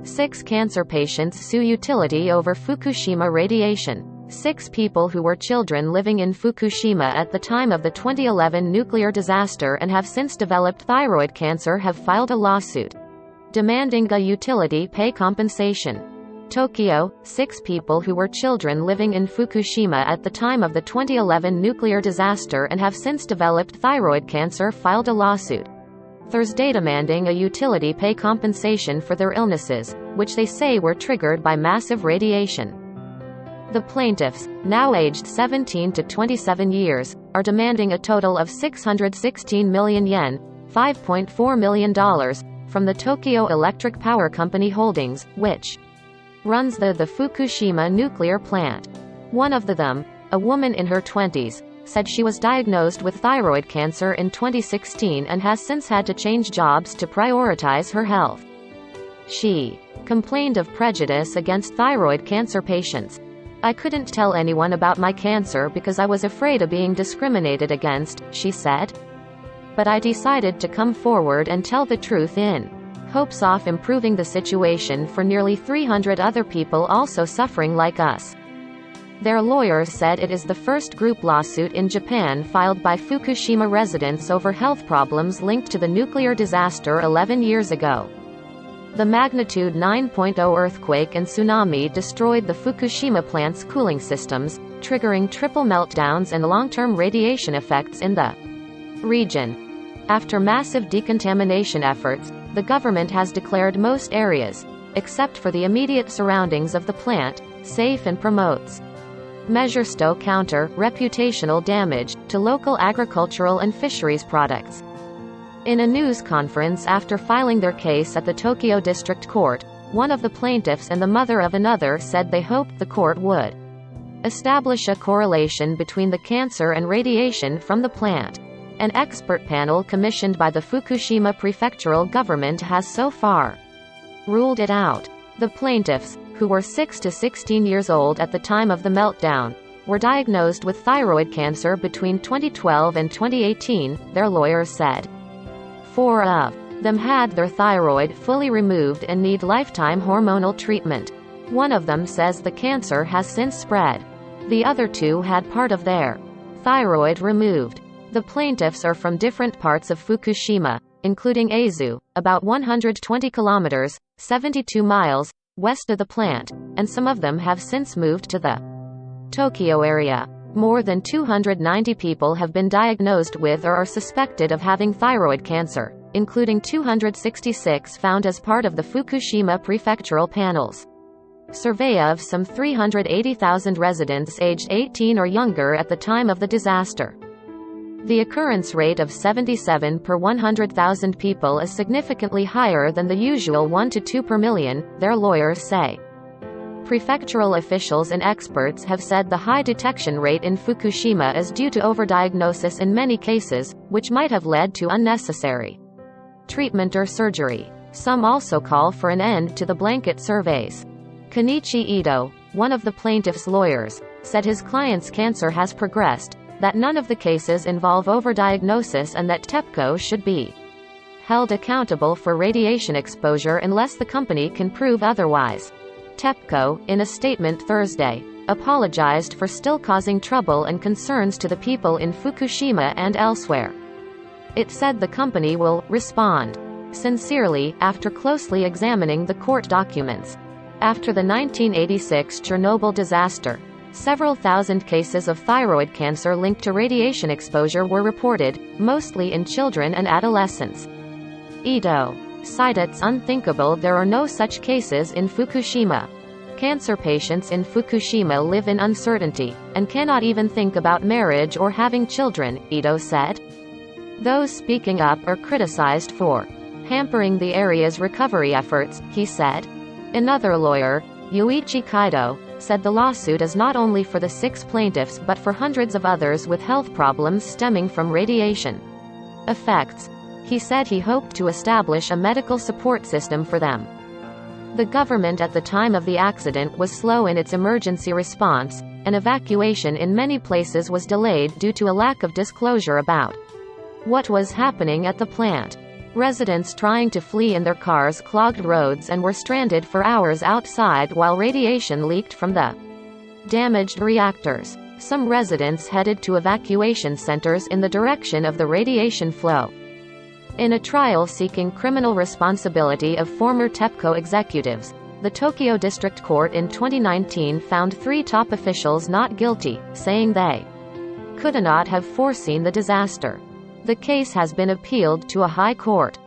6 cancer patients sue utility over Fukushima radiation. 6 people who were children living in Fukushima at the time of the 2011 nuclear disaster and have since developed thyroid cancer have filed a lawsuit demanding a utility pay compensation. Tokyo, 6 people who were children living in Fukushima at the time of the 2011 nuclear disaster and have since developed thyroid cancer filed a lawsuit Thursday demanding a utility pay compensation for their illnesses, which they say were triggered by massive radiation. The plaintiffs, now aged 17 to 27 years, are demanding a total of 616 million yen, $5.4 million, from the Tokyo Electric Power Company Holdings, which runs the Fukushima nuclear plant. One of them, a woman in her 20s, said she was diagnosed with thyroid cancer in 2016 and has since had to change jobs to prioritize her health. She complained of prejudice against thyroid cancer patients. "I couldn't tell anyone about my cancer because I was afraid of being discriminated against," she said. "But I decided to come forward and tell the truth in hopes of improving the situation for nearly 300 other people also suffering like us." Their lawyers said it is the first group lawsuit in Japan filed by Fukushima residents over health problems linked to the nuclear disaster 11 years ago. The magnitude 9.0 earthquake and tsunami destroyed the Fukushima plant's cooling systems, triggering triple meltdowns and long-term radiation effects in the region. After massive decontamination efforts, the government has declared most areas, except for the immediate surroundings of the plant, safe and promotes measures to counter reputational damage to local agricultural and fisheries products. In a news conference after filing their case at the Tokyo District Court, one of the plaintiffs and the mother of another said they hoped the court would establish a correlation between the cancer and radiation from the plant. An expert panel commissioned by the Fukushima prefectural government has so far ruled it out. The plaintiffs, who were 6 to 16 years old at the time of the meltdown, were diagnosed with thyroid cancer between 2012 and 2018, their lawyers said. 4 of them had their thyroid fully removed and need lifetime hormonal treatment. One of them says the cancer has since spread. The other 2 had part of their thyroid removed. The plaintiffs are from different parts of Fukushima, including Aizu, about 120 kilometers, 72 miles, west of the plant, and some of them have since moved to the Tokyo area. More than 290 people have been diagnosed with or are suspected of having thyroid cancer, including 266 found as part of the Fukushima prefectural panels. Survey of some 380,000 residents aged 18 or younger at the time of the disaster. The occurrence rate of 77 per 100,000 people is significantly higher than the usual 1 to 2 per million, their lawyers say. Prefectural officials and experts have said the high detection rate in Fukushima is due to overdiagnosis in many cases, which might have led to unnecessary treatment or surgery. Some also call for an end to the blanket surveys. Kenichi Ito, one of the plaintiff's lawyers, said his client's cancer has progressed, that none of the cases involve overdiagnosis and that TEPCO should be held accountable for radiation exposure unless the company can prove otherwise. TEPCO, in a statement Thursday, apologized for still causing trouble and concerns to the people in Fukushima and elsewhere. It said the company will respond sincerely after closely examining the court documents. After the 1986 Chernobyl disaster, several thousand cases of thyroid cancer linked to radiation exposure were reported, mostly in children and adolescents. Ito said it's unthinkable there are no such cases in Fukushima. Cancer patients in Fukushima live in uncertainty, and cannot even think about marriage or having children, Ito said. Those speaking up are criticized for hampering the area's recovery efforts, he said. Another lawyer, Yuichi Kaido, said the lawsuit is not only for the 6 plaintiffs but for hundreds of others with health problems stemming from radiation effects. He said he hoped to establish a medical support system for them. The government at the time of the accident was slow in its emergency response, and evacuation in many places was delayed due to a lack of disclosure about what was happening at the plant. Residents trying to flee in their cars clogged roads and were stranded for hours outside while radiation leaked from the damaged reactors. Some residents headed to evacuation centers in the direction of the radiation flow. In a trial seeking criminal responsibility of former TEPCO executives, the Tokyo District Court in 2019 found 3 top officials not guilty, saying they could not have foreseen the disaster. The case has been appealed to a high court.